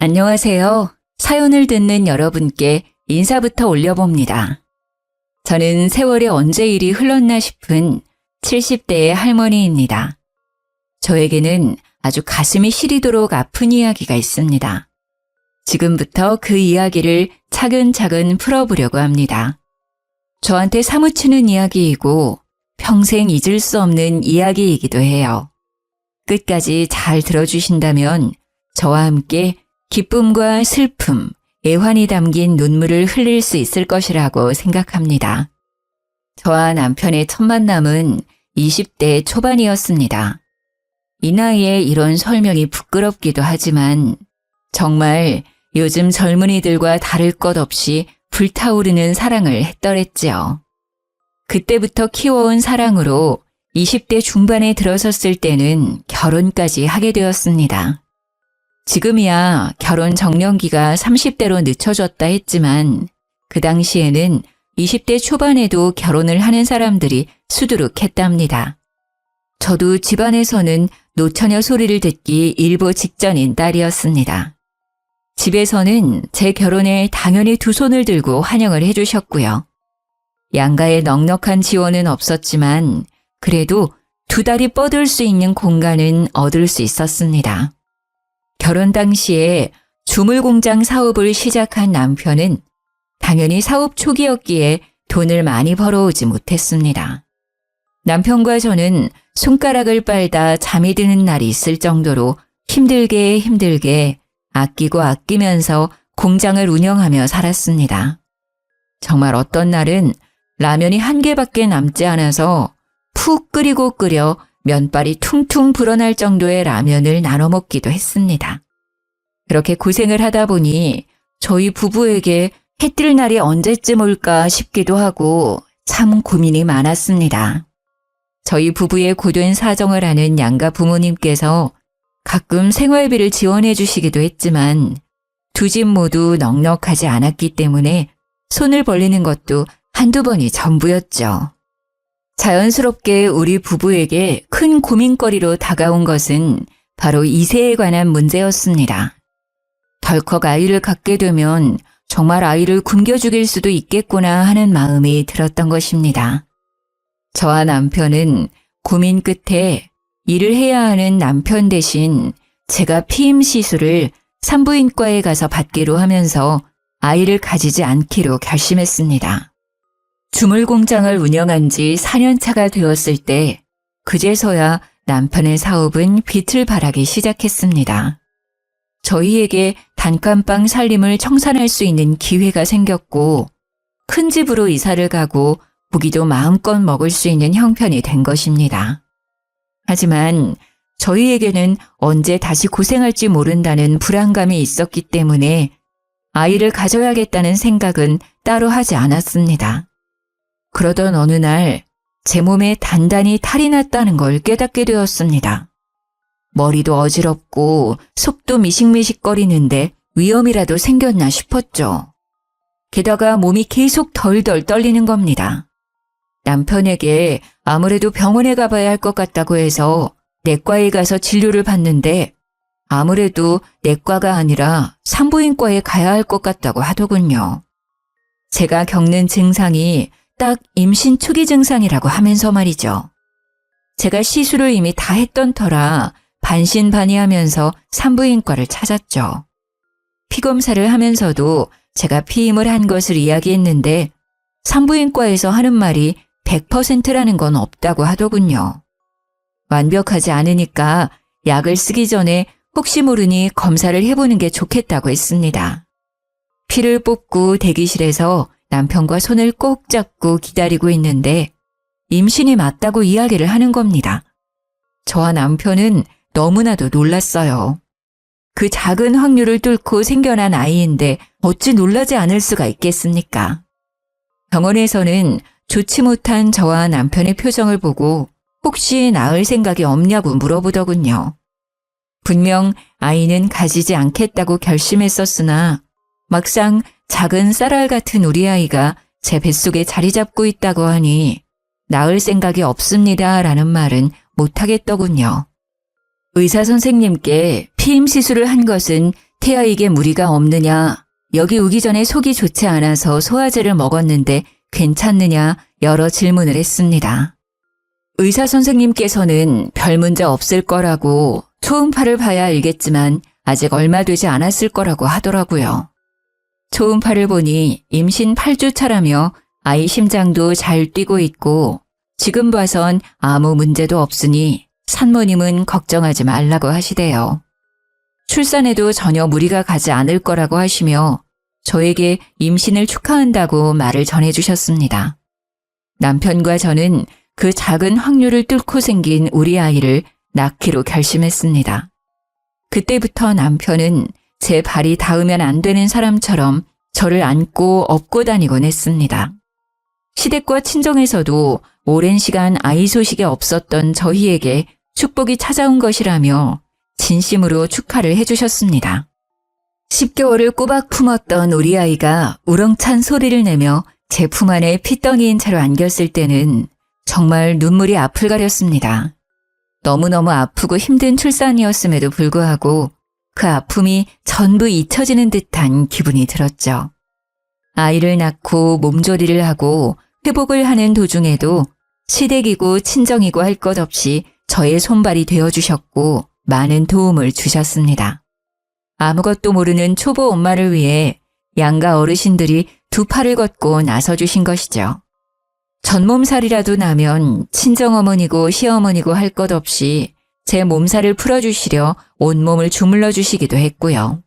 안녕하세요. 사연을 듣는 여러분께 인사부터 올려봅니다. 저는 세월이 언제 이리 흘렀나 싶은 70대의 할머니입니다. 저에게는 아주 가슴이 시리도록 아픈 이야기가 있습니다. 지금부터 그 이야기를 차근차근 풀어보려고 합니다. 저한테 사무치는 이야기이고 평생 잊을 수 없는 이야기이기도 해요. 끝까지 잘 들어주신다면 저와 함께 기쁨과 슬픔, 애환이 담긴 눈물을 흘릴 수 있을 것이라고 생각합니다. 저와 남편의 첫 만남은 20대 초반이었습니다. 이 나이에 이런 설명이 부끄럽기도 하지만 정말 요즘 젊은이들과 다를 것 없이 불타오르는 사랑을 했더랬지요. 그때부터 키워온 사랑으로 20대 중반에 들어섰을 때는 결혼까지 하게 되었습니다. 지금이야 결혼 정년기가 30대로 늦춰졌다 했지만 그 당시에는 20대 초반에도 결혼을 하는 사람들이 수두룩했답니다. 저도 집안에서는 노처녀 소리를 듣기 일보 직전인 딸이었습니다. 집에서는 제 결혼에 당연히 두 손을 들고 환영을 해주셨고요. 양가의 넉넉한 지원은 없었지만 그래도 두 다리 뻗을 수 있는 공간은 얻을 수 있었습니다. 결혼 당시에 주물공장 사업을 시작한 남편은 당연히 사업 초기였기에 돈을 많이 벌어오지 못했습니다. 남편과 저는 손가락을 빨다 잠이 드는 날이 있을 정도로 힘들게 아끼고 아끼면서 공장을 운영하며 살았습니다. 정말 어떤 날은 라면이 한 개밖에 남지 않아서 푹 끓여 면발이 퉁퉁 불어날 정도의 라면을 나눠 먹기도 했습니다. 그렇게 고생을 하다 보니 저희 부부에게 해 뜰 날이 언제쯤 올까 싶기도 하고 참 고민이 많았습니다. 저희 부부의 고된 사정을 아는 양가 부모님께서 가끔 생활비를 지원해 주시기도 했지만 두 집 모두 넉넉하지 않았기 때문에 손을 벌리는 것도 한두 번이 전부였죠. 자연스럽게 우리 부부에게 큰 고민거리로 다가온 것은 바로 이세에 관한 문제였습니다. 덜컥 아이를 갖게 되면 정말 아이를 굶겨 죽일 수도 있겠구나 하는 마음이 들었던 것입니다. 저와 남편은 고민 끝에 일을 해야 하는 남편 대신 제가 피임 시술을 산부인과에 가서 받기로 하면서 아이를 가지지 않기로 결심했습니다. 주물공장을 운영한 지 4년 차가 되었을 때 그제서야 남편의 사업은 빛을 발하기 시작했습니다. 저희에게 단칸방 살림을 청산할 수 있는 기회가 생겼고 큰 집으로 이사를 가고 고기도 마음껏 먹을 수 있는 형편이 된 것입니다. 하지만 저희에게는 언제 다시 고생할지 모른다는 불안감이 있었기 때문에 아이를 가져야겠다는 생각은 따로 하지 않았습니다. 그러던 어느 날 제 몸에 단단히 탈이 났다는 걸 깨닫게 되었습니다. 머리도 어지럽고 속도 미식미식거리는데 위험이라도 생겼나 싶었죠. 게다가 몸이 계속 덜덜 떨리는 겁니다. 남편에게 아무래도 병원에 가봐야 할 것 같다고 해서 내과에 가서 진료를 받는데 아무래도 내과가 아니라 산부인과에 가야 할 것 같다고 하더군요. 제가 겪는 증상이 딱 임신 초기 증상이라고 하면서 말이죠. 제가 시술을 이미 다 했던 터라 반신반의하면서 산부인과를 찾았죠. 피검사를 하면서도 제가 피임을 한 것을 이야기했는데 산부인과에서 하는 말이 100%라는 건 없다고 하더군요. 완벽하지 않으니까 약을 쓰기 전에 혹시 모르니 검사를 해보는 게 좋겠다고 했습니다. 피를 뽑고 대기실에서 남편과 손을 꼭 잡고 기다리고 있는데 임신이 맞다고 이야기를 하는 겁니다. 저와 남편은 너무나도 놀랐어요. 그 작은 확률을 뚫고 생겨난 아이인데 어찌 놀라지 않을 수가 있겠습니까? 병원에서는 좋지 못한 저와 남편의 표정을 보고 혹시 낳을 생각이 없냐고 물어보더군요. 분명 아이는 가지지 않겠다고 결심했었으나 막상 작은 쌀알 같은 우리 아이가 제 뱃속에 자리 잡고 있다고 하니 낳을 생각이 없습니다 라는 말은 못하겠더군요. 의사 선생님께 피임 시술을 한 것은 태아 이게 무리가 없느냐, 여기 오기 전에 속이 좋지 않아서 소화제를 먹었는데 괜찮느냐 여러 질문을 했습니다. 의사 선생님께서는 별 문제 없을 거라고 초음파를 봐야 알겠지만 아직 얼마 되지 않았을 거라고 하더라고요. 초음파를 보니 임신 8주 차라며 아이 심장도 잘 뛰고 있고 지금 봐선 아무 문제도 없으니 산모님은 걱정하지 말라고 하시대요. 출산에도 전혀 무리가 가지 않을 거라고 하시며 저에게 임신을 축하한다고 말을 전해주셨습니다. 남편과 저는 그 작은 확률을 뚫고 생긴 우리 아이를 낳기로 결심했습니다. 그때부터 남편은 제 발이 닿으면 안 되는 사람처럼 저를 안고 업고 다니곤 했습니다. 시댁과 친정에서도 오랜 시간 아이 소식이 없었던 저희에게 축복이 찾아온 것이라며 진심으로 축하를 해주셨습니다. 10개월을 꼬박 품었던 우리 아이가 우렁찬 소리를 내며 제 품 안에 핏덩이인 채로 안겼을 때는 정말 눈물이 앞을 가렸습니다. 너무너무 아프고 힘든 출산이었음에도 불구하고 그 아픔이 전부 잊혀지는 듯한 기분이 들었죠. 아이를 낳고 몸조리를 하고 회복을 하는 도중에도 시댁이고 친정이고 할 것 없이 저의 손발이 되어주셨고 많은 도움을 주셨습니다. 아무것도 모르는 초보 엄마를 위해 양가 어르신들이 두 팔을 걷고 나서주신 것이죠. 전몸살이라도 나면 친정어머니고 시어머니고 할 것 없이 제 몸살을 풀어주시려 온몸을 주물러 주시기도 했고요.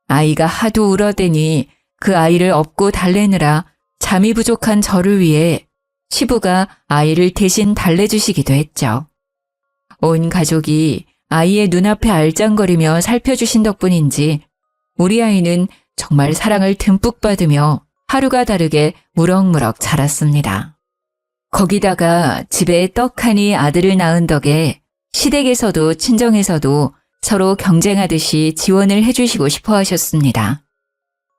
아이가 하도 울어대니 그 아이를 업고 달래느라 잠이 부족한 저를 위해 시부가 아이를 대신 달래주시기도 했죠. 온 가족이 아이의 눈앞에 알짱거리며 살펴주신 덕분인지 우리 아이는 정말 사랑을 듬뿍 받으며 하루가 다르게 무럭무럭 자랐습니다. 거기다가 집에 떡하니 아들을 낳은 덕에 시댁에서도 친정에서도 서로 경쟁하듯이 지원을 해주시고 싶어 하셨습니다.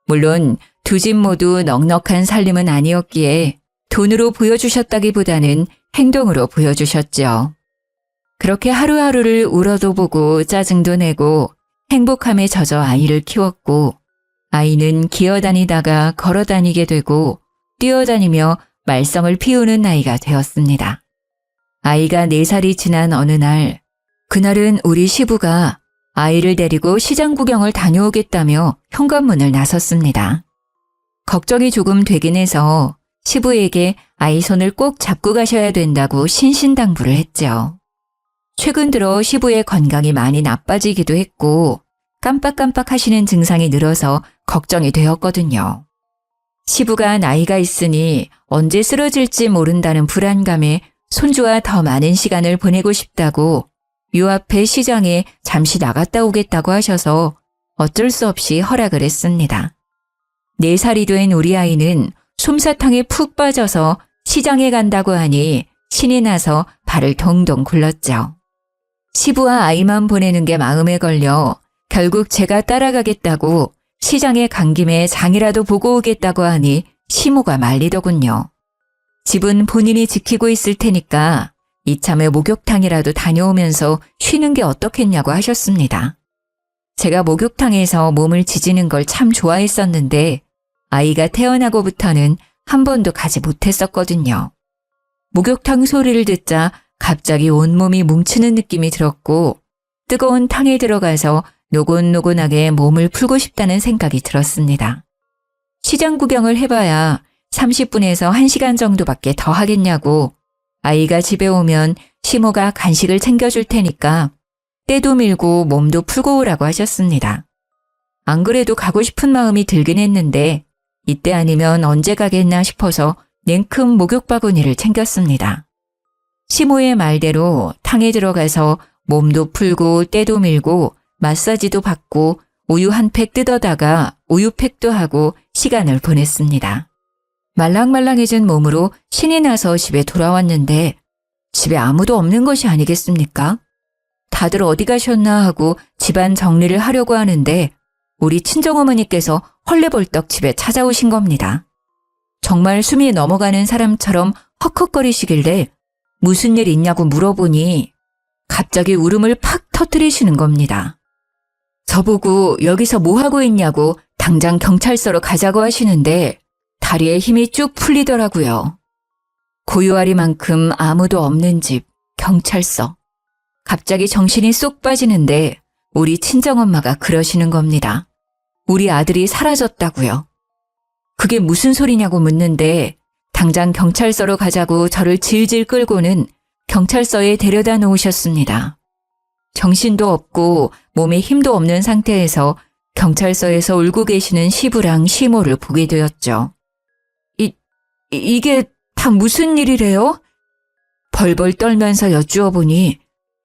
물론 두 집 모두 넉넉한 살림은 아니었기에 돈으로 보여주셨다기보다는 행동으로 보여주셨죠. 그렇게 하루하루를 울어도 보고 짜증도 내고 행복함에 젖어 아이를 키웠고 아이는 기어다니다가 걸어다니게 되고 뛰어다니며 말썽을 피우는 나이가 되었습니다. 아이가 4살이 지난 어느 날, 그날은 우리 시부가 아이를 데리고 시장 구경을 다녀오겠다며 현관문을 나섰습니다. 걱정이 조금 되긴 해서 시부에게 아이 손을 꼭 잡고 가셔야 된다고 신신당부를 했죠. 최근 들어 시부의 건강이 많이 나빠지기도 했고 깜빡깜빡 하시는 증상이 늘어서 걱정이 되었거든요. 시부가 나이가 있으니 언제 쓰러질지 모른다는 불안감에 손주와 더 많은 시간을 보내고 싶다고 요 앞에 시장에 잠시 나갔다 오겠다고 하셔서 어쩔 수 없이 허락을 했습니다. 4살이 된 우리 아이는 솜사탕에 푹 빠져서 시장에 간다고 하니 신이 나서 발을 동동 굴렀죠. 시부와 아이만 보내는 게 마음에 걸려 결국 제가 따라가겠다고 시장에 간 김에 장이라도 보고 오겠다고 하니 시모가 말리더군요. 집은 본인이 지키고 있을 테니까 이참에 목욕탕이라도 다녀오면서 쉬는 게 어떻겠냐고 하셨습니다. 제가 목욕탕에서 몸을 지지는 걸 참 좋아했었는데 아이가 태어나고부터는 한 번도 가지 못했었거든요. 목욕탕 소리를 듣자 갑자기 온몸이 뭉치는 느낌이 들었고 뜨거운 탕에 들어가서 노곤노곤하게 몸을 풀고 싶다는 생각이 들었습니다. 시장 구경을 해봐야 30분에서 1시간 정도밖에 더 하겠냐고 아이가 집에 오면 시모가 간식을 챙겨줄 테니까 때도 밀고 몸도 풀고 오라고 하셨습니다. 안 그래도 가고 싶은 마음이 들긴 했는데 이때 아니면 언제 가겠나 싶어서 냉큼 목욕 바구니를 챙겼습니다. 시모의 말대로 탕에 들어가서 몸도 풀고 때도 밀고 마사지도 받고 우유 한 팩 뜯어다가 우유팩도 하고 시간을 보냈습니다. 말랑말랑해진 몸으로 신이 나서 집에 돌아왔는데 집에 아무도 없는 것이 아니겠습니까? 다들 어디 가셨나 하고 집안 정리를 하려고 하는데 우리 친정어머니께서 헐레벌떡 집에 찾아오신 겁니다. 정말 숨이 넘어가는 사람처럼 헉헉거리시길래 무슨 일 있냐고 물어보니 갑자기 울음을 팍 터뜨리시는 겁니다. 저보고 여기서 뭐 하고 있냐고 당장 경찰서로 가자고 하시는데 다리에 힘이 쭉 풀리더라고요. 고요하리만큼 아무도 없는 집, 경찰서. 갑자기 정신이 쏙 빠지는데 우리 친정엄마가 그러시는 겁니다. 우리 아들이 사라졌다고요. 그게 무슨 소리냐고 묻는데 당장 경찰서로 가자고 저를 질질 끌고는 경찰서에 데려다 놓으셨습니다. 정신도 없고 몸에 힘도 없는 상태에서 경찰서에서 울고 계시는 시부랑 시모를 보게 되었죠. 이게 다 무슨 일이래요? 벌벌 떨면서 여쭈어 보니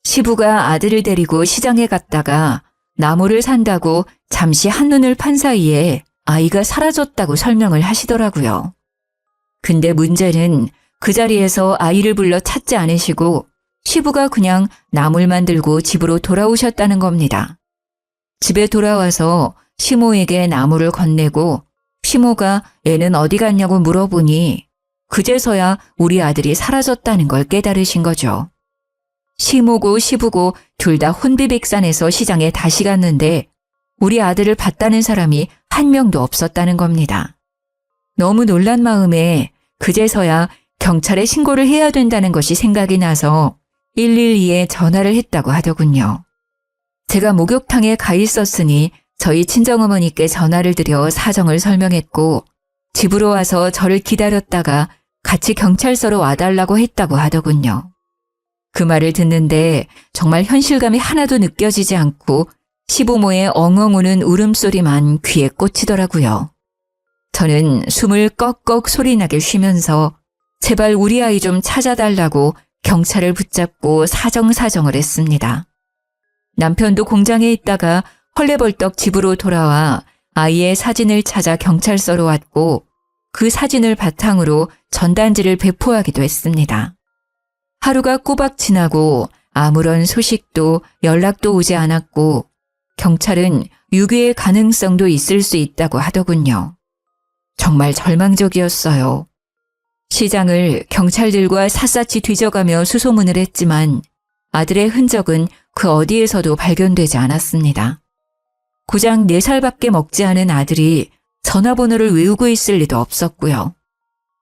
시부가 아들을 데리고 시장에 갔다가 나무를 산다고 잠시 한눈을 판 사이에 아이가 사라졌다고 설명을 하시더라고요. 근데 문제는 그 자리에서 아이를 불러 찾지 않으시고 시부가 그냥 나물만 들고 집으로 돌아오셨다는 겁니다. 집에 돌아와서 시모에게 나무를 건네고 시모가 애는 어디 갔냐고 물어보니 그제서야 우리 아들이 사라졌다는 걸 깨달으신 거죠. 시모고 시부고 둘 다 혼비백산해서 시장에 다시 갔는데 우리 아들을 봤다는 사람이 한 명도 없었다는 겁니다. 너무 놀란 마음에 그제서야 경찰에 신고를 해야 된다는 것이 생각이 나서 112에 전화를 했다고 하더군요. 제가 목욕탕에 가 있었으니 저희 친정어머니께 전화를 드려 사정을 설명했고 집으로 와서 저를 기다렸다가 같이 경찰서로 와달라고 했다고 하더군요. 그 말을 듣는데 정말 현실감이 하나도 느껴지지 않고 시부모의 엉엉 우는 울음소리만 귀에 꽂히더라고요. 저는 숨을 꺽꺽 소리나게 쉬면서 제발 우리 아이 좀 찾아달라고 경찰을 붙잡고 사정을 했습니다. 남편도 공장에 있다가 헐레벌떡 집으로 돌아와 아이의 사진을 찾아 경찰서로 왔고 그 사진을 바탕으로 전단지를 배포하기도 했습니다. 하루가 꼬박 지나고 아무런 소식도 연락도 오지 않았고 경찰은 유괴의 가능성도 있을 수 있다고 하더군요. 정말 절망적이었어요. 시장을 경찰들과 샅샅이 뒤져가며 수소문을 했지만 아들의 흔적은 그 어디에서도 발견되지 않았습니다. 고작 4살밖에 먹지 않은 아들이 전화번호를 외우고 있을 리도 없었고요.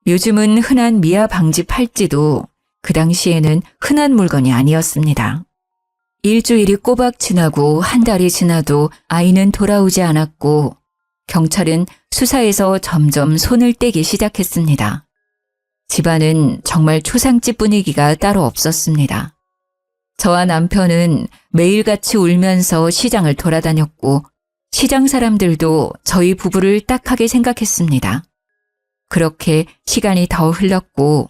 요즘은 흔한 미아 방지 팔찌도 그 당시에는 흔한 물건이 아니었습니다. 일주일이 꼬박 지나고 한 달이 지나도 아이는 돌아오지 않았고 경찰은 수사에서 점점 손을 떼기 시작했습니다. 집안은 정말 초상집 분위기가 따로 없었습니다. 저와 남편은 매일같이 울면서 시장을 돌아다녔고 시장 사람들도 저희 부부를 딱하게 생각했습니다. 그렇게 시간이 더 흘렀고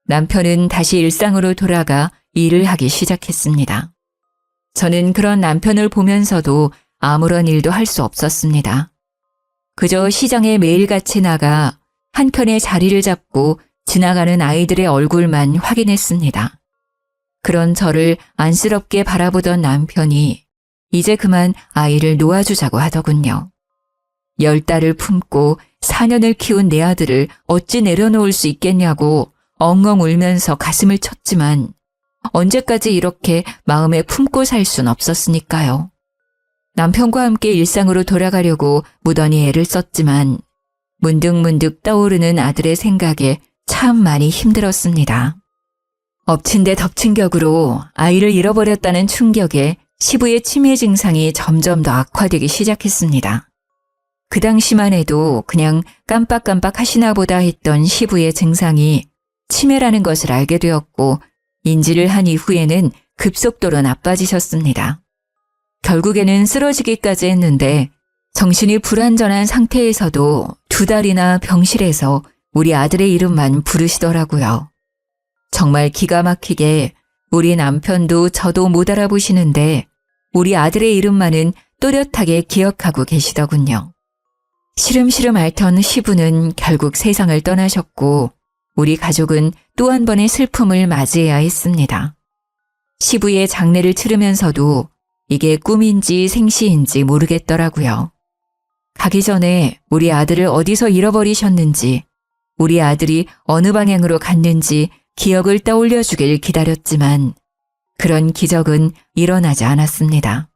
남편은 다시 일상으로 돌아가 일을 하기 시작했습니다. 저는 그런 남편을 보면서도 아무런 일도 할 수 없었습니다. 그저 시장에 매일같이 나가 한켠에 자리를 잡고 지나가는 아이들의 얼굴만 확인했습니다. 그런 저를 안쓰럽게 바라보던 남편이 이제 그만 아이를 놓아주자고 하더군요. 10달을 품고 4년을 키운 내 아들을 어찌 내려놓을 수 있겠냐고 엉엉 울면서 가슴을 쳤지만 언제까지 이렇게 마음에 품고 살 순 없었으니까요. 남편과 함께 일상으로 돌아가려고 무던히 애를 썼지만 문득문득 떠오르는 아들의 생각에 참 많이 힘들었습니다. 엎친 데 덮친 격으로 아이를 잃어버렸다는 충격에 시부의 치매 증상이 점점 더 악화되기 시작했습니다. 그 당시만 해도 그냥 깜빡깜빡 하시나 보다 했던 시부의 증상이 치매라는 것을 알게 되었고 인지를 한 이후에는 급속도로 나빠지셨습니다. 결국에는 쓰러지기까지 했는데 정신이 불완전한 상태에서도 2달이나 병실에서 우리 아들의 이름만 부르시더라고요. 정말 기가 막히게 우리 남편도 저도 못 알아보시는데 우리 아들의 이름만은 또렷하게 기억하고 계시더군요. 시름시름 앓던 시부는 결국 세상을 떠나셨고 우리 가족은 또 한 번의 슬픔을 맞이해야 했습니다. 시부의 장례를 치르면서도 이게 꿈인지 생시인지 모르겠더라고요. 가기 전에 우리 아들을 어디서 잃어버리셨는지, 우리 아들이 어느 방향으로 갔는지 기억을 떠올려 주길 기다렸지만 그런 기적은 일어나지 않았습니다.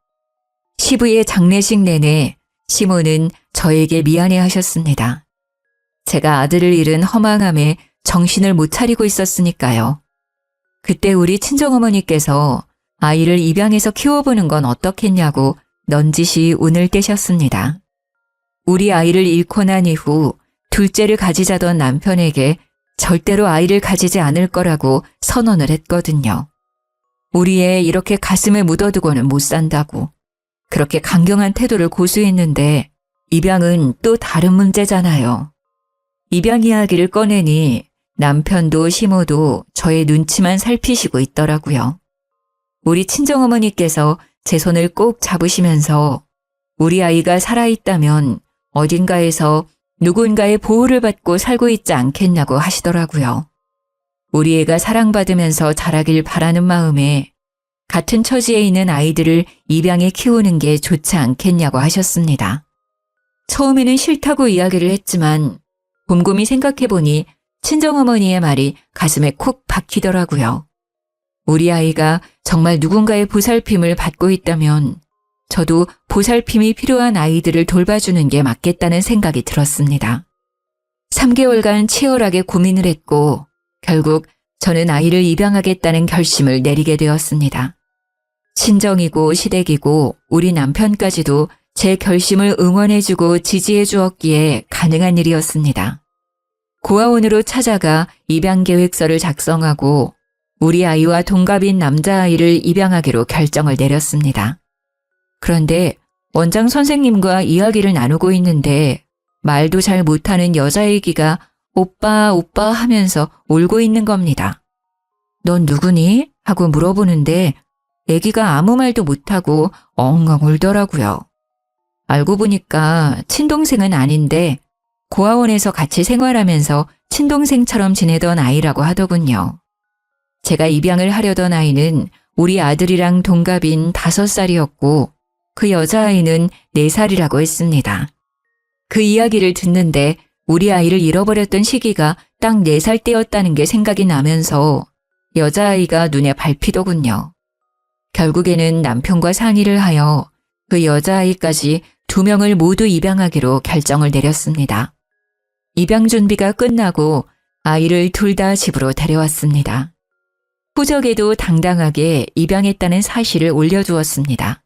시부의 장례식 내내 시모는 저에게 미안해 하셨습니다. 제가 아들을 잃은 허망함에 정신을 못 차리고 있었으니까요. 그때 우리 친정어머니께서 아이를 입양해서 키워보는 건 어떻겠냐고 넌지시 운을 떼셨습니다. 우리 아이를 잃고 난 이후 둘째를 가지자던 남편에게 절대로 아이를 가지지 않을 거라고 선언을 했거든요. 우리 애 이렇게 가슴에 묻어두고는 못 산다고. 그렇게 강경한 태도를 고수했는데 입양은 또 다른 문제잖아요. 입양 이야기를 꺼내니 남편도 시모도 저의 눈치만 살피시고 있더라고요. 우리 친정어머니께서 제 손을 꼭 잡으시면서 우리 아이가 살아있다면 어딘가에서 누군가의 보호를 받고 살고 있지 않겠냐고 하시더라고요. 우리 애가 사랑받으면서 자라길 바라는 마음에 같은 처지에 있는 아이들을 입양해 키우는 게 좋지 않겠냐고 하셨습니다. 처음에는 싫다고 이야기를 했지만 곰곰이 생각해보니 친정어머니의 말이 가슴에 콕 박히더라고요. 우리 아이가 정말 누군가의 보살핌을 받고 있다면 저도 보살핌이 필요한 아이들을 돌봐주는 게 맞겠다는 생각이 들었습니다. 3개월간 치열하게 고민을 했고 결국 저는 아이를 입양하겠다는 결심을 내리게 되었습니다. 친정이고 시댁이고 우리 남편까지도 제 결심을 응원해주고 지지해 주었기에 가능한 일이었습니다. 고아원으로 찾아가 입양 계획서를 작성하고 우리 아이와 동갑인 남자아이를 입양하기로 결정을 내렸습니다. 그런데 원장 선생님과 이야기를 나누고 있는데 말도 잘 못하는 여자애기가 오빠 오빠 하면서 울고 있는 겁니다. 넌 누구니? 하고 물어보는데 애기가 아무 말도 못하고 엉엉 울더라고요. 알고 보니까 친동생은 아닌데 고아원에서 같이 생활하면서 친동생처럼 지내던 아이라고 하더군요. 제가 입양을 하려던 아이는 우리 아들이랑 동갑인 5살이었고 그 여자아이는 4살이라고 했습니다. 그 이야기를 듣는데 우리 아이를 잃어버렸던 시기가 딱 4살 때였다는 게 생각이 나면서 여자아이가 눈에 밟히더군요. 결국에는 남편과 상의를 하여 그 여자아이까지 2명을 모두 입양하기로 결정을 내렸습니다. 입양 준비가 끝나고 아이를 둘 다 집으로 데려왔습니다. 후적에도 당당하게 입양했다는 사실을 올려두었습니다.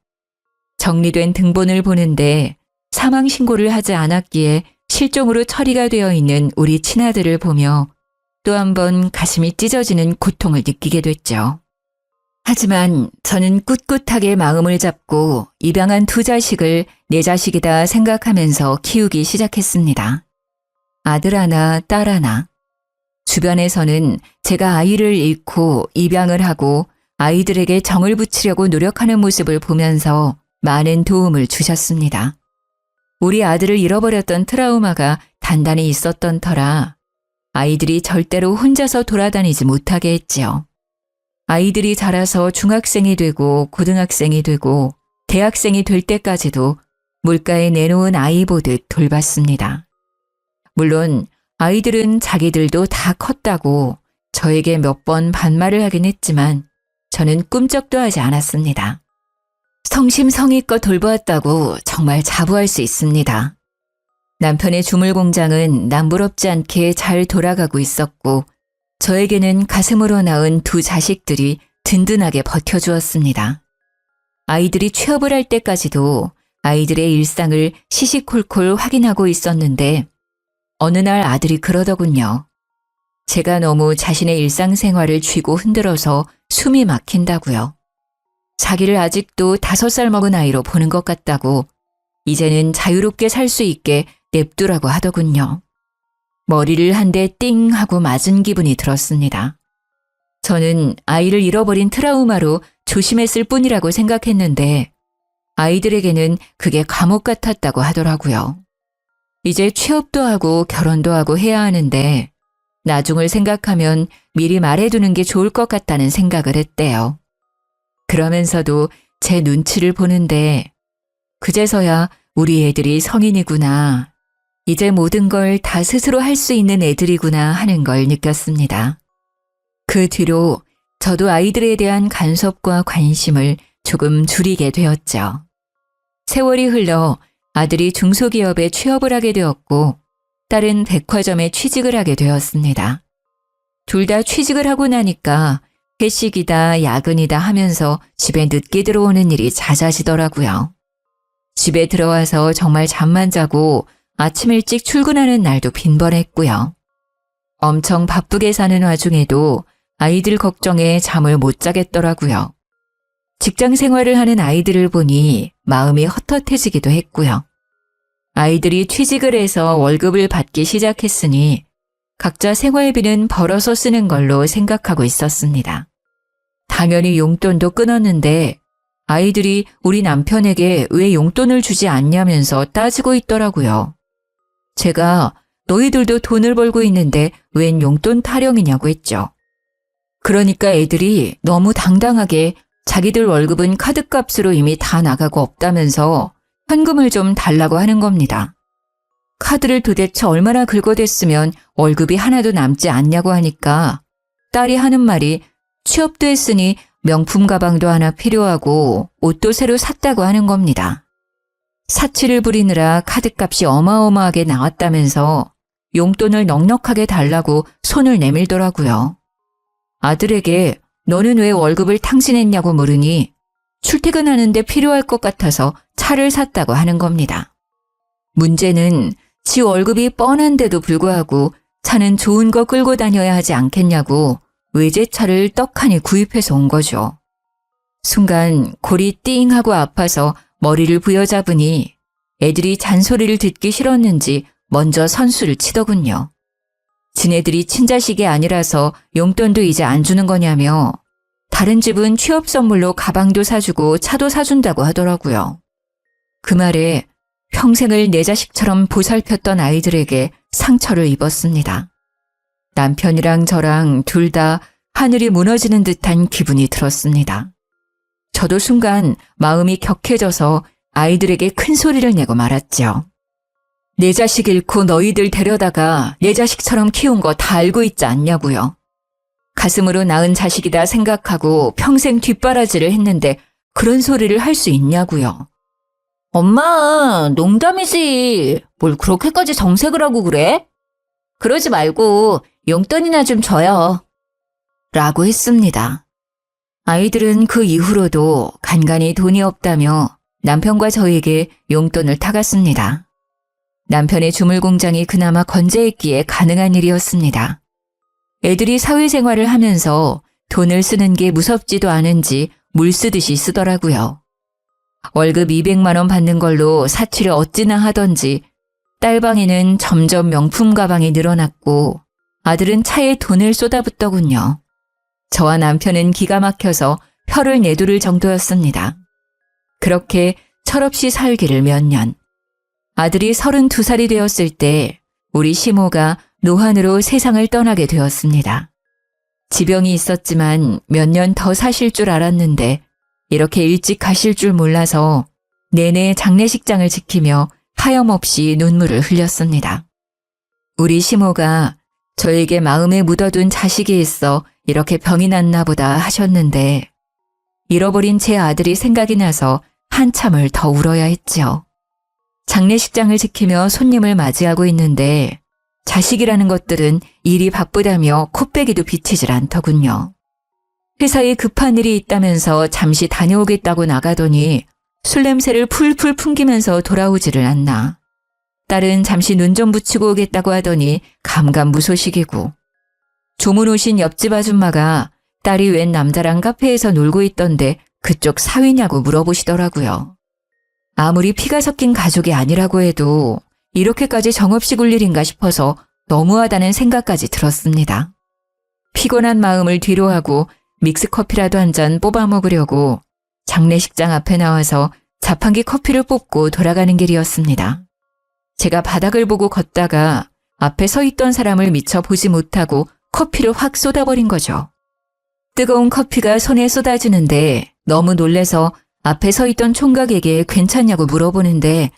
정리된 등본을 보는데 사망 신고를 하지 않았기에 실종으로 처리가 되어 있는 우리 친아들을 보며 또 한 번 가슴이 찢어지는 고통을 느끼게 됐죠. 하지만 저는 꿋꿋하게 마음을 잡고 입양한 2자식을 내 자식이다 생각하면서 키우기 시작했습니다. 아들 하나, 딸 하나. 주변에서는 제가 아이를 잃고 입양을 하고 아이들에게 정을 붙이려고 노력하는 모습을 보면서 많은 도움을 주셨습니다. 우리 아들을 잃어버렸던 트라우마가 단단히 있었던 터라 아이들이 절대로 혼자서 돌아다니지 못하게 했지요. 아이들이 자라서 중학생이 되고 고등학생이 되고 대학생이 될 때까지도 물가에 내놓은 아이 보듯 돌봤습니다. 물론 아이들은 자기들도 다 컸다고 저에게 몇 번 반말을 하긴 했지만 저는 꿈쩍도 하지 않았습니다. 성심성의껏 돌보았다고 정말 자부할 수 있습니다. 남편의 주물 공장은 남부럽지 않게 잘 돌아가고 있었고 저에게는 가슴으로 낳은 2자식들이 든든하게 버텨주었습니다. 아이들이 취업을 할 때까지도 아이들의 일상을 시시콜콜 확인하고 있었는데 어느 날 아들이 그러더군요. 제가 너무 자신의 일상생활을 쥐고 흔들어서 숨이 막힌다고요. 자기를 아직도 5살 먹은 아이로 보는 것 같다고 이제는 자유롭게 살 수 있게 냅두라고 하더군요. 머리를 한 대 띵 하고 맞은 기분이 들었습니다. 저는 아이를 잃어버린 트라우마로 조심했을 뿐이라고 생각했는데 아이들에게는 그게 감옥 같았다고 하더라고요. 이제 취업도 하고 결혼도 하고 해야 하는데 나중을 생각하면 미리 말해두는 게 좋을 것 같다는 생각을 했대요. 그러면서도 제 눈치를 보는데 그제서야 우리 애들이 성인이구나. 이제 모든 걸 다 스스로 할 수 있는 애들이구나 하는 걸 느꼈습니다. 그 뒤로 저도 아이들에 대한 간섭과 관심을 조금 줄이게 되었죠. 세월이 흘러 아들이 중소기업에 취업을 하게 되었고 딸은 백화점에 취직을 하게 되었습니다. 둘 다 취직을 하고 나니까 회식이다 야근이다 하면서 집에 늦게 들어오는 일이 잦아지더라고요. 집에 들어와서 정말 잠만 자고 아침 일찍 출근하는 날도 빈번했고요. 엄청 바쁘게 사는 와중에도 아이들 걱정에 잠을 못 자겠더라고요. 직장 생활을 하는 아이들을 보니 마음이 헛헛해지기도 했고요. 아이들이 취직을 해서 월급을 받기 시작했으니 각자 생활비는 벌어서 쓰는 걸로 생각하고 있었습니다. 당연히 용돈도 끊었는데 아이들이 우리 남편에게 왜 용돈을 주지 않냐면서 따지고 있더라고요. 제가 너희들도 돈을 벌고 있는데 웬 용돈 타령이냐고 했죠. 그러니까 애들이 너무 당당하게 자기들 월급은 카드값으로 이미 다 나가고 없다면서 현금을 좀 달라고 하는 겁니다. 카드를 도대체 얼마나 긁어댔으면 월급이 하나도 남지 않냐고 하니까 딸이 하는 말이 취업도 했으니 명품 가방도 하나 필요하고 옷도 새로 샀다고 하는 겁니다. 사치를 부리느라 카드값이 어마어마하게 나왔다면서 용돈을 넉넉하게 달라고 손을 내밀더라고요. 아들에게 너는 왜 월급을 탕진했냐고 물으니 출퇴근하는데 필요할 것 같아서 차를 샀다고 하는 겁니다. 문제는 지 월급이 뻔한데도 불구하고 차는 좋은 거 끌고 다녀야 하지 않겠냐고 외제차를 떡하니 구입해서 온 거죠. 순간 골이 띵 하고 아파서 머리를 부여잡으니 애들이 잔소리를 듣기 싫었는지 먼저 선수를 치더군요. 지네들이 친자식이 아니라서 용돈도 이제 안 주는 거냐며 다른 집은 취업 선물로 가방도 사주고 차도 사준다고 하더라고요. 그 말에 평생을 내 자식처럼 보살폈던 아이들에게 상처를 입었습니다. 남편이랑 저랑 둘 다 하늘이 무너지는 듯한 기분이 들었습니다. 저도 순간 마음이 격해져서 아이들에게 큰 소리를 내고 말았죠. 내 자식 잃고 너희들 데려다가 내 자식처럼 키운 거 다 알고 있지 않냐고요. 가슴으로 낳은 자식이다 생각하고 평생 뒷바라지를 했는데 그런 소리를 할 수 있냐고요. 엄마, 농담이지. 뭘 그렇게까지 정색을 하고 그래? 그러지 말고 용돈이나 좀 줘요. 라고 했습니다. 아이들은 그 이후로도 간간히 돈이 없다며 남편과 저에게 용돈을 타갔습니다. 남편의 주물 공장이 그나마 건재했기에 가능한 일이었습니다. 애들이 사회생활을 하면서 돈을 쓰는 게 무섭지도 않은지 물 쓰듯이 쓰더라고요. 월급 200만 원 받는 걸로 사치를 어찌나 하던지 딸방에는 점점 명품 가방이 늘어났고 아들은 차에 돈을 쏟아붓더군요. 저와 남편은 기가 막혀서 혀를 내두를 정도였습니다. 그렇게 철없이 살기를 몇 년. 아들이 32살이 되었을 때 우리 시모가 노환으로 세상을 떠나게 되었습니다. 지병이 있었지만 몇 년 더 사실 줄 알았는데 이렇게 일찍 가실 줄 몰라서 내내 장례식장을 지키며 하염없이 눈물을 흘렸습니다. 우리 시모가 저에게 마음에 묻어둔 자식이 있어 이렇게 병이 났나 보다 하셨는데 잃어버린 제 아들이 생각이 나서 한참을 더 울어야 했죠. 장례식장을 지키며 손님을 맞이하고 있는데 자식이라는 것들은 일이 바쁘다며 코빼기도 비치질 않더군요. 회사에 급한 일이 있다면서 잠시 다녀오겠다고 나가더니 술 냄새를 풀풀 풍기면서 돌아오지를 않나. 딸은 잠시 눈 좀 붙이고 오겠다고 하더니 감감무소식이고. 조문 오신 옆집 아줌마가 딸이 웬 남자랑 카페에서 놀고 있던데 그쪽 사위냐고 물어보시더라고요. 아무리 피가 섞인 가족이 아니라고 해도 이렇게까지 정없이 굴 일인가 싶어서 너무하다는 생각까지 들었습니다. 피곤한 마음을 뒤로하고 믹스커피라도 한 잔 뽑아 먹으려고 장례식장 앞에 나와서 자판기 커피를 뽑고 돌아가는 길이었습니다. 제가 바닥을 보고 걷다가 앞에 서 있던 사람을 미처 보지 못하고 커피를 확 쏟아버린 거죠. 뜨거운 커피가 손에 쏟아지는데 너무 놀래서 앞에 서 있던 총각에게 괜찮냐고 물어보는데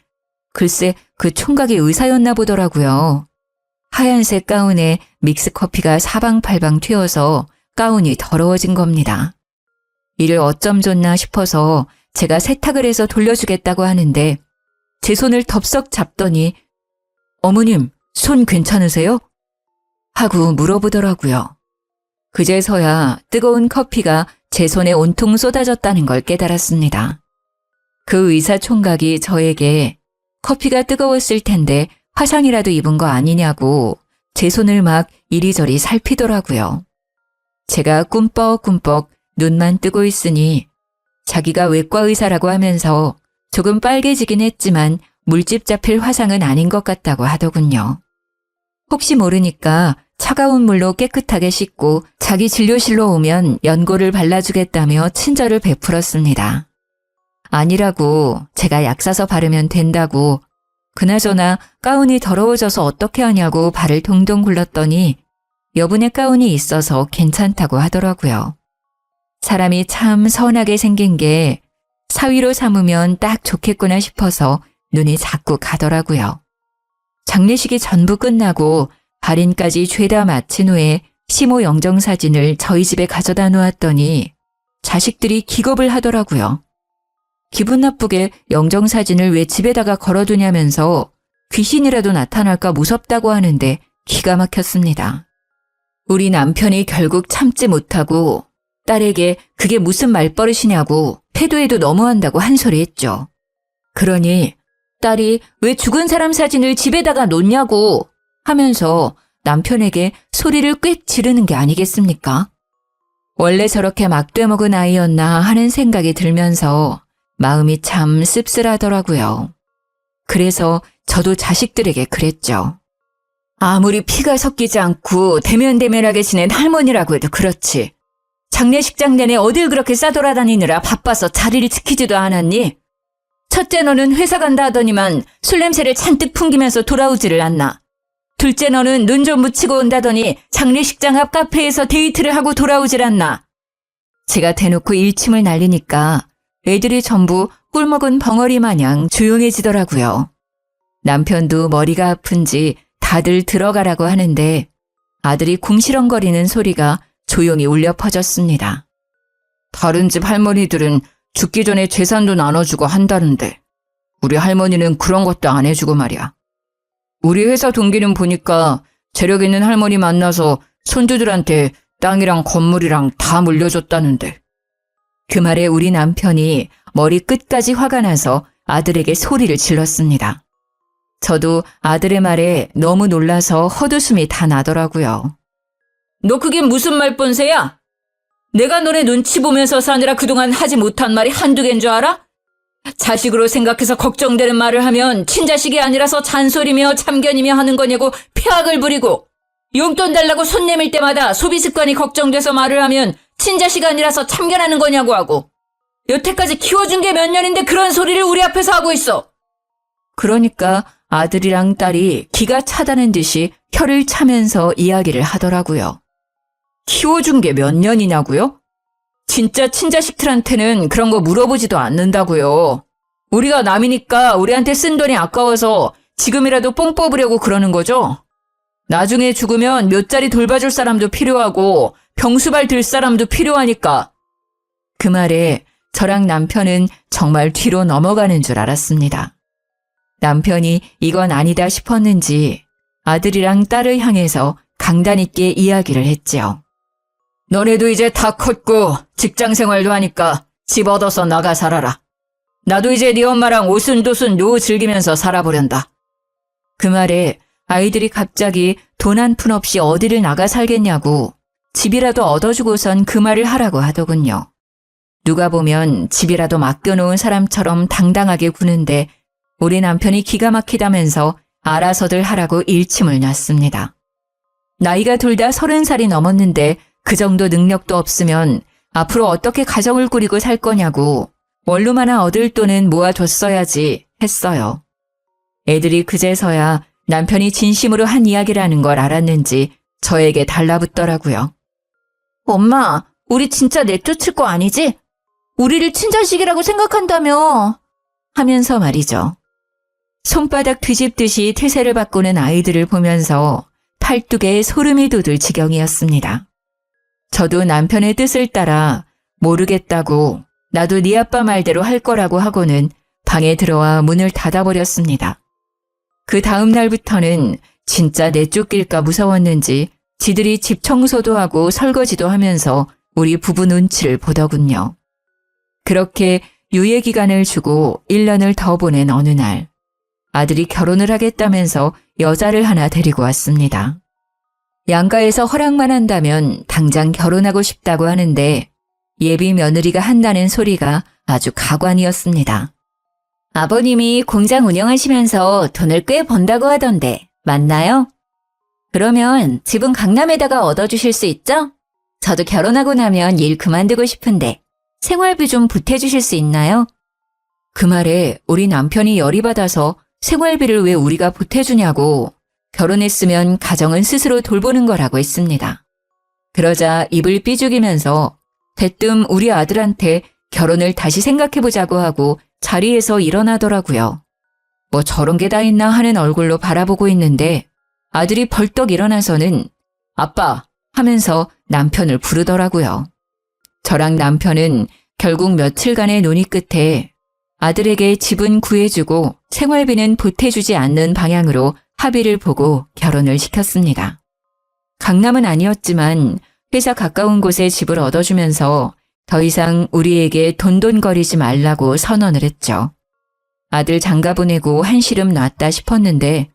글쎄 그 총각이 의사였나 보더라고요. 하얀색 가운에 믹스커피가 사방팔방 튀어서 가운이 더러워진 겁니다. 이를 어쩜 좋나 싶어서 제가 세탁을 해서 돌려주겠다고 하는데 제 손을 덥석 잡더니 어머님, 손 괜찮으세요? 하고 물어보더라고요. 그제서야 뜨거운 커피가 제 손에 온통 쏟아졌다는 걸 깨달았습니다. 그 의사 총각이 저에게 커피가 뜨거웠을 텐데 화상이라도 입은 거 아니냐고 제 손을 막 이리저리 살피더라고요. 제가 꿈뻑꿈뻑 눈만 뜨고 있으니 자기가 외과 의사라고 하면서 조금 빨개지긴 했지만 물집 잡힐 화상은 아닌 것 같다고 하더군요. 혹시 모르니까 차가운 물로 깨끗하게 씻고 자기 진료실로 오면 연고를 발라주겠다며 친절을 베풀었습니다. 아니라고 제가 약 사서 바르면 된다고 그나저나 가운이 더러워져서 어떻게 하냐고 발을 동동 굴렀더니 여분의 가운이 있어서 괜찮다고 하더라고요. 사람이 참 선하게 생긴 게 사위로 삼으면 딱 좋겠구나 싶어서 눈이 자꾸 가더라고요. 장례식이 전부 끝나고 발인까지 죄다 마친 후에 시모 영정사진을 저희 집에 가져다 놓았더니 자식들이 기겁을 하더라고요. 기분 나쁘게 영정사진을 왜 집에다가 걸어두냐면서 귀신이라도 나타날까 무섭다고 하는데 기가 막혔습니다. 우리 남편이 결국 참지 못하고 딸에게 그게 무슨 말버릇이냐고 태도에도 너무한다고 한 소리 했죠. 그러니 딸이 왜 죽은 사람 사진을 집에다가 놓냐고 하면서 남편에게 소리를 꽥 지르는 게 아니겠습니까? 원래 저렇게 막되먹은 아이였나 하는 생각이 들면서 마음이 참 씁쓸하더라고요. 그래서 저도 자식들에게 그랬죠. 아무리 피가 섞이지 않고 대면대면하게 지낸 할머니라고 해도 그렇지. 장례식장 내내 어딜 그렇게 싸돌아다니느라 바빠서 자리를 지키지도 않았니? 첫째 너는 회사 간다 하더니만 술 냄새를 잔뜩 풍기면서 돌아오지를 않나. 둘째 너는 눈 좀 묻히고 온다더니 장례식장 앞 카페에서 데이트를 하고 돌아오질 않나. 제가 대놓고 일침을 날리니까 애들이 전부 꿀먹은 벙어리 마냥 조용해지더라고요. 남편도 머리가 아픈지 다들 들어가라고 하는데 아들이 궁시렁거리는 소리가 조용히 울려 퍼졌습니다. 다른 집 할머니들은 죽기 전에 재산도 나눠주고 한다는데 우리 할머니는 그런 것도 안 해주고 말이야. 우리 회사 동기는 보니까 재력 있는 할머니 만나서 손주들한테 땅이랑 건물이랑 다 물려줬다는데. 그 말에 우리 남편이 머리 끝까지 화가 나서 아들에게 소리를 질렀습니다. 저도 아들의 말에 너무 놀라서 헛웃음이 다 나더라고요. 너 그게 무슨 말본세야? 내가 너네 눈치 보면서 사느라 그동안 하지 못한 말이 한두 개인 줄 알아? 자식으로 생각해서 걱정되는 말을 하면 친자식이 아니라서 잔소리며 참견이며 하는 거냐고 폐악을 부리고 용돈 달라고 손 내밀 때마다 소비 습관이 걱정돼서 말을 하면 친자식 아니라서 참견하는 거냐고 하고 여태까지 키워준 게 몇 년인데 그런 소리를 우리 앞에서 하고 있어. 그러니까 아들이랑 딸이 기가 차다는 듯이 혀를 차면서 이야기를 하더라고요. 키워준 게 몇 년이냐고요? 진짜 친자식들한테는 그런 거 물어보지도 않는다고요. 우리가 남이니까 우리한테 쓴 돈이 아까워서 지금이라도 뽕 뽑으려고 그러는 거죠? 나중에 죽으면 몇 자리 돌봐줄 사람도 필요하고 병수발 들 사람도 필요하니까. 그 말에 저랑 남편은 정말 뒤로 넘어가는 줄 알았습니다. 남편이 이건 아니다 싶었는지 아들이랑 딸을 향해서 강단 있게 이야기를 했지요. 너네도 이제 다 컸고 직장 생활도 하니까 집 얻어서 나가 살아라. 나도 이제 네 엄마랑 오순도순 노후 즐기면서 살아보련다. 그 말에 아이들이 갑자기 돈 한 푼 없이 어디를 나가 살겠냐고 집이라도 얻어주고선 그 말을 하라고 하더군요. 누가 보면 집이라도 맡겨놓은 사람처럼 당당하게 구는데 우리 남편이 기가 막히다면서 알아서들 하라고 일침을 놨습니다. 나이가 둘 다 30살이 넘었는데 그 정도 능력도 없으면 앞으로 어떻게 가정을 꾸리고 살 거냐고 원룸 하나 얻을 돈은 모아뒀어야지 했어요. 애들이 그제서야 남편이 진심으로 한 이야기라는 걸 알았는지 저에게 달라붙더라고요. 엄마, 우리 진짜 내쫓을 거 아니지? 우리를 친자식이라고 생각한다며 하면서 말이죠. 손바닥 뒤집듯이 태세를 바꾸는 아이들을 보면서 팔뚝에 소름이 돋을 지경이었습니다. 저도 남편의 뜻을 따라 모르겠다고 나도 네 아빠 말대로 할 거라고 하고는 방에 들어와 문을 닫아버렸습니다. 그 다음 날부터는 진짜 내쫓길까 무서웠는지 지들이 집 청소도 하고 설거지도 하면서 우리 부부 눈치를 보더군요. 그렇게 유예 기간을 주고 1년을 더 보낸 어느 날, 아들이 결혼을 하겠다면서 여자를 하나 데리고 왔습니다. 양가에서 허락만 한다면 당장 결혼하고 싶다고 하는데 예비 며느리가 한다는 소리가 아주 가관이었습니다. 아버님이 공장 운영하시면서 돈을 꽤 번다고 하던데 맞나요? 그러면 집은 강남에다가 얻어주실 수 있죠? 저도 결혼하고 나면 일 그만두고 싶은데 생활비 좀 보태주실 수 있나요? 그 말에 우리 남편이 열이 받아서 생활비를 왜 우리가 보태주냐고 결혼했으면 가정은 스스로 돌보는 거라고 했습니다. 그러자 입을 삐죽이면서 대뜸 우리 아들한테 결혼을 다시 생각해보자고 하고 자리에서 일어나더라고요. 뭐 저런 게 다 있나 하는 얼굴로 바라보고 있는데 아들이 벌떡 일어나서는 아빠 하면서 남편을 부르더라고요. 저랑 남편은 결국 며칠간의 논의 끝에 아들에게 집은 구해주고 생활비는 보태주지 않는 방향으로 합의를 보고 결혼을 시켰습니다. 강남은 아니었지만 회사 가까운 곳에 집을 얻어주면서 더 이상 우리에게 돈돈거리지 말라고 선언을 했죠. 아들 장가 보내고 한시름 놨다 싶었는데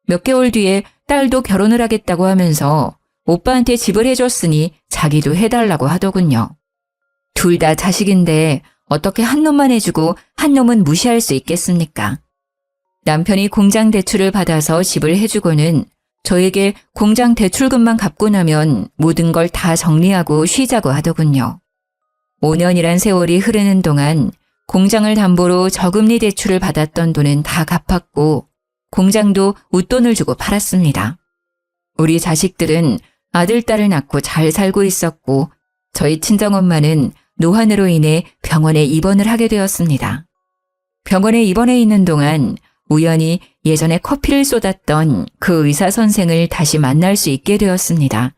몇 개월 뒤에 딸도 결혼을 하겠다고 하면서 오빠한테 집을 해줬으니 자기도 해달라고 하더군요. 둘 다 자식인데 어떻게 한 놈만 해주고 한 놈은 무시할 수 있겠습니까? 남편이 공장 대출을 받아서 집을 해주고는 저에게 공장 대출금만 갚고 나면 모든 걸 다 정리하고 쉬자고 하더군요. 5년이란 세월이 흐르는 동안 공장을 담보로 저금리 대출을 받았던 돈은 다 갚았고 공장도 웃돈을 주고 팔았습니다. 우리 자식들은 아들, 딸을 낳고 잘 살고 있었고 저희 친정엄마는 노환으로 인해 병원에 입원을 하게 되었습니다. 병원에 입원해 있는 동안 우연히 예전에 커피를 쏟았던 그 의사 선생을 다시 만날 수 있게 되었습니다.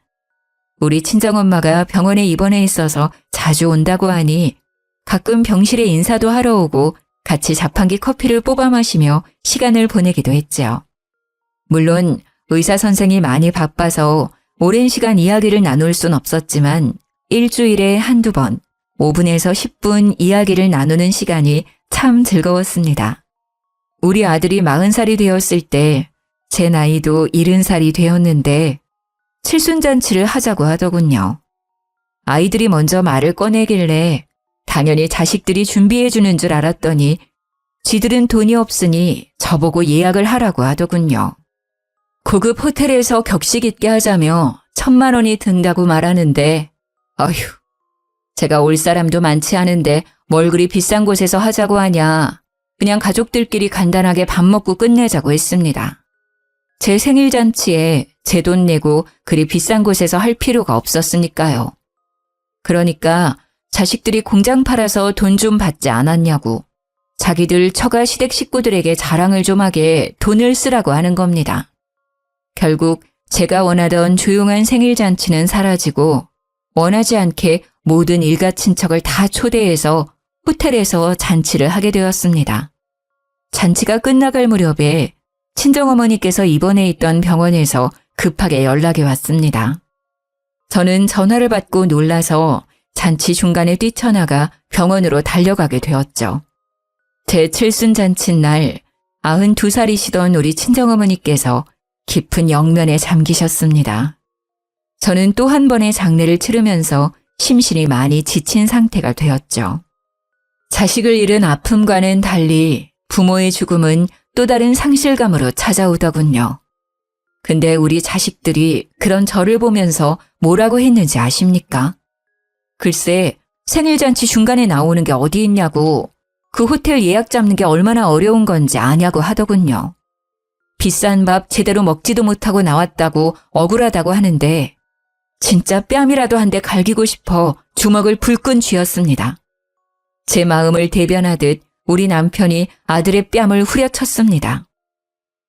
우리 친정엄마가 병원에 입원해 있어서 자주 온다고 하니 가끔 병실에 인사도 하러 오고 같이 자판기 커피를 뽑아 마시며 시간을 보내기도 했죠. 물론 의사 선생이 많이 바빠서 오랜 시간 이야기를 나눌 순 없었지만 일주일에 한두 번 5분에서 10분 이야기를 나누는 시간이 참 즐거웠습니다. 우리 아들이 40살이 되었을 때 제 나이도 70살이 되었는데 칠순잔치를 하자고 하더군요. 아이들이 먼저 말을 꺼내길래 당연히 자식들이 준비해 주는 줄 알았더니 지들은 돈이 없으니 저보고 예약을 하라고 하더군요. 고급 호텔에서 격식 있게 하자며 1,000만 원이 든다고 말하는데 어휴, 제가 올 사람도 많지 않은데 뭘 그리 비싼 곳에서 하자고 하냐. 그냥 가족들끼리 간단하게 밥 먹고 끝내자고 했습니다. 제 생일잔치에 제 돈 내고 그리 비싼 곳에서 할 필요가 없었으니까요. 그러니까 자식들이 공장 팔아서 돈 좀 받지 않았냐고 자기들 처가 시댁 식구들에게 자랑을 좀 하게 돈을 쓰라고 하는 겁니다. 결국 제가 원하던 조용한 생일잔치는 사라지고 원하지 않게 모든 일가 친척을 다 초대해서 호텔에서 잔치를 하게 되었습니다. 잔치가 끝나갈 무렵에 친정어머니께서 입원해 있던 병원에서 급하게 연락이 왔습니다. 저는 전화를 받고 놀라서 잔치 중간에 뛰쳐나가 병원으로 달려가게 되었죠. 제 칠순잔치 날 92살이시던 우리 친정어머니께서 깊은 영면에 잠기셨습니다. 저는 또 한 번의 장례를 치르면서 심신이 많이 지친 상태가 되었죠. 자식을 잃은 아픔과는 달리 부모의 죽음은 또 다른 상실감으로 찾아오더군요. 근데 우리 자식들이 그런 저를 보면서 뭐라고 했는지 아십니까? 글쎄, 생일잔치 중간에 나오는 게 어디 있냐고 그 호텔 예약 잡는 게 얼마나 어려운 건지 아냐고 하더군요. 비싼 밥 제대로 먹지도 못하고 나왔다고 억울하다고 하는데 진짜 뺨이라도 한 대 갈기고 싶어 주먹을 불끈 쥐었습니다. 제 마음을 대변하듯 우리 남편이 아들의 뺨을 후려쳤습니다.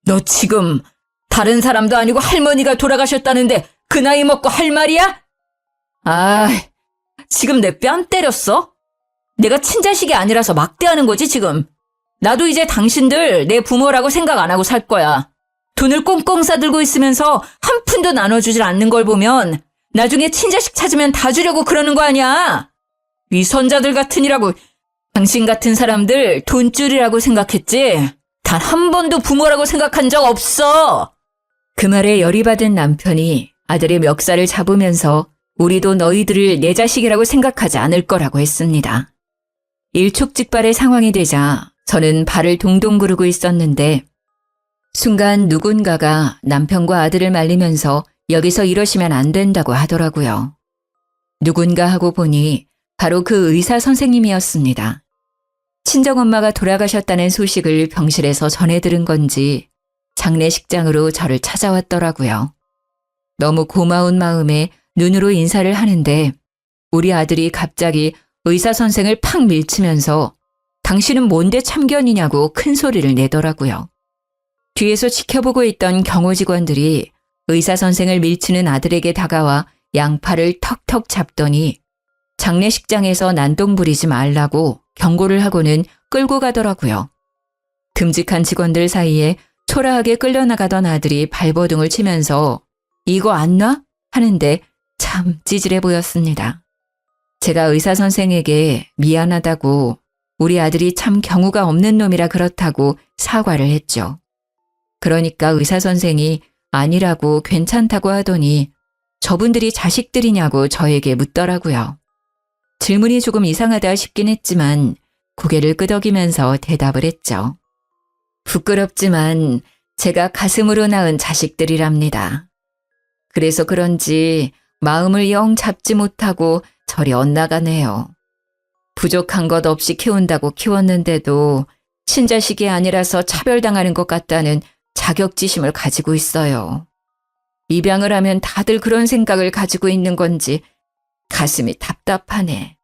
너 지금 다른 사람도 아니고 할머니가 돌아가셨다는데 그 나이 먹고 할 말이야? 아, 지금 내 뺨 때렸어? 내가 친자식이 아니라서 막대하는 거지, 지금. 나도 이제 당신들 내 부모라고 생각 안 하고 살 거야. 돈을 꽁꽁 싸들고 있으면서 한 푼도 나눠주질 않는 걸 보면 나중에 친자식 찾으면 다 주려고 그러는 거 아니야? 위선자들 같으니라고. 당신 같은 사람들 돈줄이라고 생각했지? 단 한 번도 부모라고 생각한 적 없어. 그 말에 열이 받은 남편이 아들의 멱살을 잡으면서 우리도 너희들을 내 자식이라고 생각하지 않을 거라고 했습니다. 일촉즉발의 상황이 되자 저는 발을 동동 구르고 있었는데 순간 누군가가 남편과 아들을 말리면서 여기서 이러시면 안 된다고 하더라고요. 누군가 하고 보니 바로 그 의사 선생님이었습니다. 친정엄마가 돌아가셨다는 소식을 병실에서 전해 들은 건지 장례식장으로 저를 찾아왔더라고요. 너무 고마운 마음에 눈으로 인사를 하는데 우리 아들이 갑자기 의사 선생을 팍 밀치면서 당신은 뭔데 참견이냐고 큰 소리를 내더라고요. 뒤에서 지켜보고 있던 경호 직원들이 의사 선생을 밀치는 아들에게 다가와 양팔을 턱턱 잡더니 장례식장에서 난동 부리지 말라고 경고를 하고는 끌고 가더라고요. 듬직한 직원들 사이에 초라하게 끌려나가던 아들이 발버둥을 치면서 이거 안 놔? 하는데 참 찌질해 보였습니다. 제가 의사 선생에게 미안하다고 우리 아들이 참 경우가 없는 놈이라 그렇다고 사과를 했죠. 그러니까 의사 선생이 아니라고 괜찮다고 하더니 저분들이 자식들이냐고 저에게 묻더라고요. 질문이 조금 이상하다 싶긴 했지만 고개를 끄덕이면서 대답을 했죠. 부끄럽지만 제가 가슴으로 낳은 자식들이랍니다. 그래서 그런지 마음을 영 잡지 못하고 저리 엇나가네요. 부족한 것 없이 키운다고 키웠는데도 친자식이 아니라서 차별당하는 것 같다는 자격지심을 가지고 있어요. 입양을 하면 다들 그런 생각을 가지고 있는 건지 가슴이 답답하네.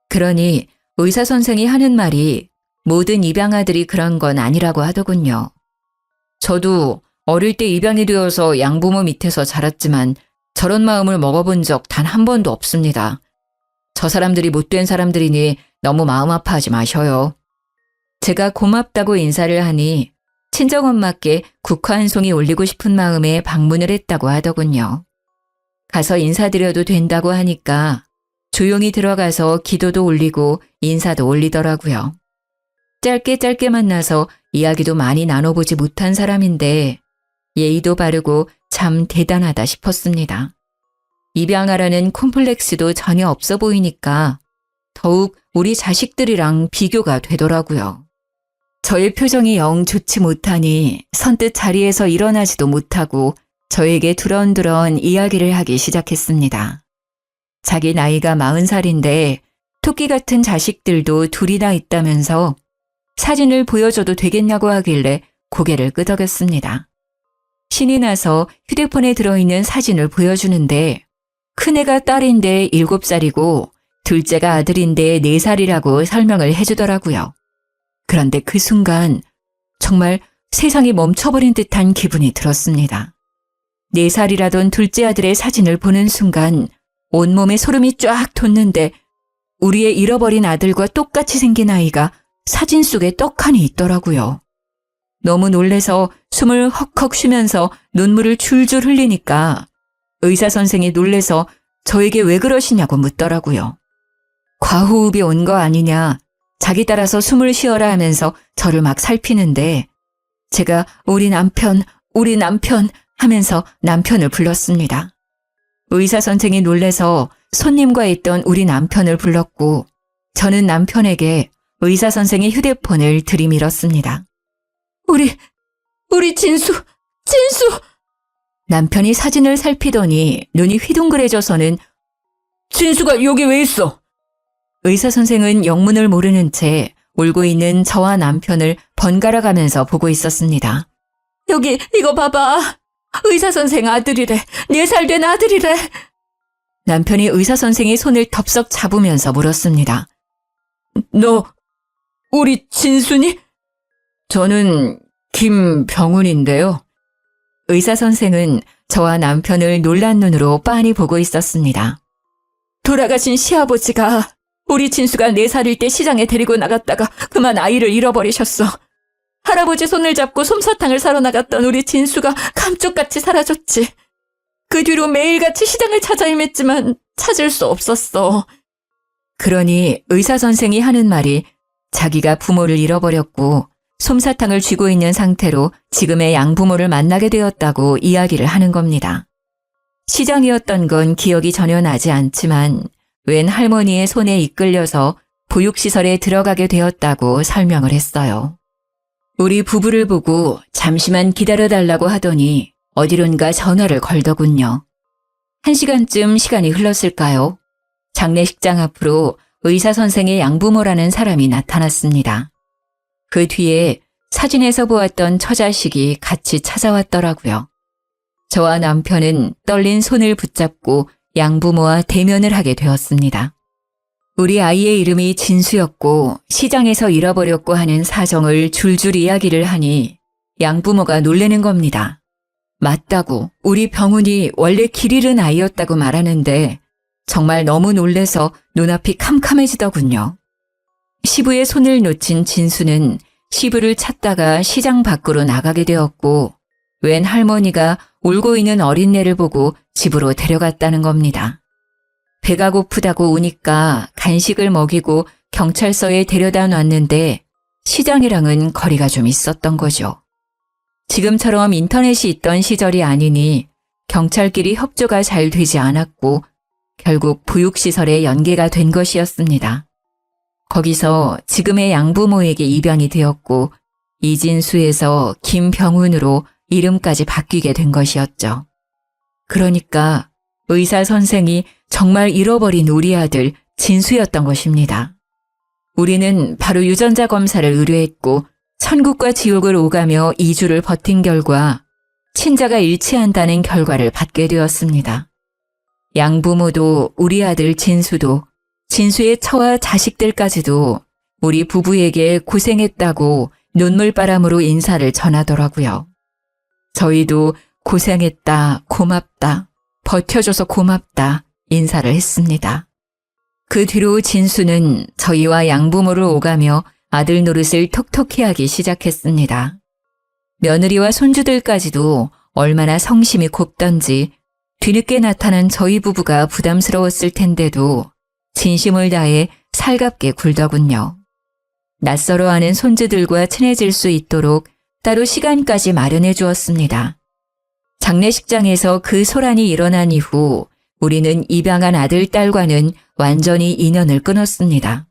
그러니 의사 선생이 하는 말이 모든 입양아들이 그런 건 아니라고 하더군요. 저도 어릴 때 입양이 되어서 양부모 밑에서 자랐지만 저런 마음을 먹어본 적 단 한 번도 없습니다. 저 사람들이 못된 사람들이니 너무 마음 아파하지 마셔요. 제가 고맙다고 인사를 하니 친정엄마께 국화 한 송이 올리고 싶은 마음에 방문을 했다고 하더군요. 가서 인사드려도 된다고 하니까 조용히 들어가서 기도도 올리고 인사도 올리더라고요. 짧게 만나서 이야기도 많이 나눠보지 못한 사람인데 예의도 바르고 참 대단하다 싶었습니다. 입양하라는 콤플렉스도 전혀 없어 보이니까 더욱 우리 자식들이랑 비교가 되더라고요. 저의 표정이 영 좋지 못하니 선뜻 자리에서 일어나지도 못하고 저에게 두런두런 이야기를 하기 시작했습니다. 자기 나이가 40살인데 토끼 같은 자식들도 둘이나 있다면서 사진을 보여줘도 되겠냐고 하길래 고개를 끄덕였습니다. 신이 나서 휴대폰에 들어있는 사진을 보여주는데 큰애가 딸인데 7살이고 둘째가 아들인데 4살이라고 설명을 해주더라고요. 그런데 그 순간 정말 세상이 멈춰버린 듯한 기분이 들었습니다. 4살이라던 둘째 아들의 사진을 보는 순간 온몸에 소름이 쫙 돋는데 우리의 잃어버린 아들과 똑같이 생긴 아이가 사진 속에 떡하니 있더라고요. 너무 놀래서 숨을 헉헉 쉬면서 눈물을 줄줄 흘리니까 의사 선생이 놀래서 저에게 왜 그러시냐고 묻더라고요. 과호흡이 온 거 아니냐, 자기 따라서 숨을 쉬어라 하면서 저를 막 살피는데 제가 우리 남편 하면서 남편을 불렀습니다. 의사 선생이 놀래서 손님과 있던 우리 남편을 불렀고 저는 남편에게 의사 선생의 휴대폰을 들이밀었습니다. 우리 진수! 남편이 사진을 살피더니 눈이 휘둥그레져서는 진수가 여기 왜 있어? 의사 선생은 영문을 모르는 채 울고 있는 저와 남편을 번갈아 가면서 보고 있었습니다. 여기 이거 봐봐. 의사 선생 아들이래. 4살 된 아들이래. 남편이 의사 선생의 손을 덥석 잡으면서 물었습니다. 너 우리 진순이? 저는 김병훈인데요. 의사 선생은 저와 남편을 놀란 눈으로 빤히 보고 있었습니다. 돌아가신 시아버지가 우리 진수가 4살일 때 시장에 데리고 나갔다가 그만 아이를 잃어버리셨어. 할아버지 손을 잡고 솜사탕을 사러 나갔던 우리 진수가 감쪽같이 사라졌지. 그 뒤로 매일같이 시장을 찾아 헤맸지만 찾을 수 없었어. 그러니 의사 선생이 하는 말이 자기가 부모를 잃어버렸고 솜사탕을 쥐고 있는 상태로 지금의 양부모를 만나게 되었다고 이야기를 하는 겁니다. 시장이었던 건 기억이 전혀 나지 않지만 웬 할머니의 손에 이끌려서 보육시설에 들어가게 되었다고 설명을 했어요. 우리 부부를 보고 잠시만 기다려달라고 하더니 어디론가 전화를 걸더군요. 1시간쯤 시간이 흘렀을까요? 장례식장 앞으로 의사 선생의 양부모라는 사람이 나타났습니다. 그 뒤에 사진에서 보았던 처자식이 같이 찾아왔더라고요. 저와 남편은 떨린 손을 붙잡고 양부모와 대면을 하게 되었습니다. 우리 아이의 이름이 진수였고 시장에서 잃어버렸고 하는 사정을 줄줄 이야기를 하니 양부모가 놀라는 겁니다. 맞다고 우리 병훈이 원래 길 잃은 아이였다고 말하는데 정말 너무 놀래서 눈앞이 캄캄해지더군요. 시부의 손을 놓친 진수는 시부를 찾다가 시장 밖으로 나가게 되었고 웬 할머니가 울고 있는 어린애를 보고 집으로 데려갔다는 겁니다. 배가 고프다고 우니까 간식을 먹이고 경찰서에 데려다 놨는데 시장이랑은 거리가 좀 있었던 거죠. 지금처럼 인터넷이 있던 시절이 아니니 경찰끼리 협조가 잘 되지 않았고 결국 보육시설에 연계가 된 것이었습니다. 거기서 지금의 양부모에게 입양이 되었고 이진수에서 김병훈으로 이름까지 바뀌게 된 것이었죠. 그러니까 의사 선생이 정말 잃어버린 우리 아들 진수였던 것입니다. 우리는 바로 유전자 검사를 의뢰했고 천국과 지옥을 오가며 2주를 버틴 결과 친자가 일치한다는 결과를 받게 되었습니다. 양부모도 우리 아들 진수도 진수의 처와 자식들까지도 우리 부부에게 고생했다고 눈물바람으로 인사를 전하더라고요. 저희도 고생했다, 고맙다, 버텨줘서 고맙다 인사를 했습니다. 그 뒤로 진수는 저희와 양부모를 오가며 아들 노릇을 톡톡히 하기 시작했습니다. 며느리와 손주들까지도 얼마나 성심이 곱던지 뒤늦게 나타난 저희 부부가 부담스러웠을 텐데도 진심을 다해 살갑게 굴더군요. 낯설어하는 손주들과 친해질 수 있도록 따로 시간까지 마련해 주었습니다. 장례식장에서 그 소란이 일어난 이후 우리는 입양한 아들, 딸과는 완전히 인연을 끊었습니다.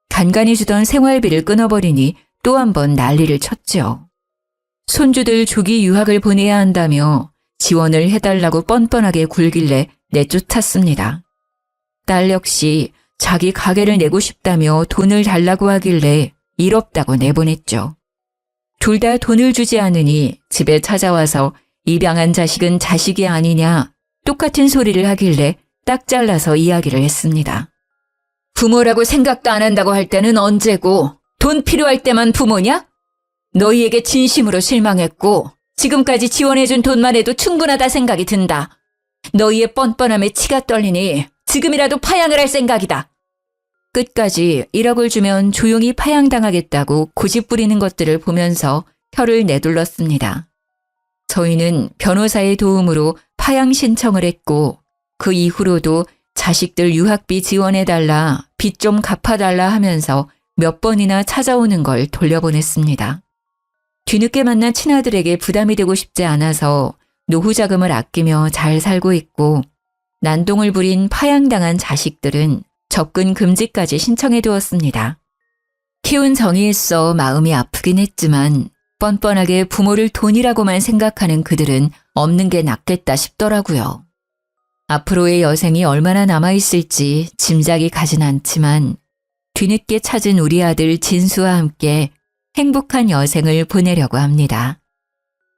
간간히 주던 생활비를 끊어버리니 또 한 번 난리를 쳤죠. 손주들 조기 유학을 보내야 한다며 지원을 해달라고 뻔뻔하게 굴길래 내쫓았습니다. 딸 역시 자기 가게를 내고 싶다며 돈을 달라고 하길래 일 없다고 내보냈죠. 둘 다 돈을 주지 않으니 집에 찾아와서 입양한 자식은 자식이 아니냐 똑같은 소리를 하길래 딱 잘라서 이야기를 했습니다. 부모라고 생각도 안 한다고 할 때는 언제고 돈 필요할 때만 부모냐? 너희에게 진심으로 실망했고 지금까지 지원해준 돈만 해도 충분하다 생각이 든다. 너희의 뻔뻔함에 치가 떨리니 지금이라도 파양을 할 생각이다. 끝까지 1억을 주면 조용히 파양당하겠다고 고집 부리는 것들을 보면서 혀를 내둘렀습니다. 저희는 변호사의 도움으로 파양 신청을 했고 그 이후로도 자식들 유학비 지원해달라, 빚 좀 갚아달라 하면서 몇 번이나 찾아오는 걸 돌려보냈습니다. 뒤늦게 만난 친아들에게 부담이 되고 싶지 않아서 노후 자금을 아끼며 잘 살고 있고 난동을 부린 파양당한 자식들은 접근 금지까지 신청해 두었습니다. 키운 정의에 마음이 아프긴 했지만 뻔뻔하게 부모를 돈이라고만 생각하는 그들은 없는 게 낫겠다 싶더라고요. 앞으로의 여생이 얼마나 남아있을지 짐작이 가진 않지만 뒤늦게 찾은 우리 아들 진수와 함께 행복한 여생을 보내려고 합니다.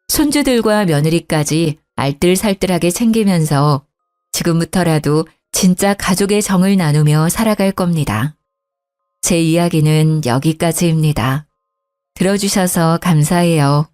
손주들과 며느리까지 알뜰살뜰하게 챙기면서 지금부터라도 진짜 가족의 정을 나누며 살아갈 겁니다. 제 이야기는 여기까지입니다. 들어주셔서 감사해요.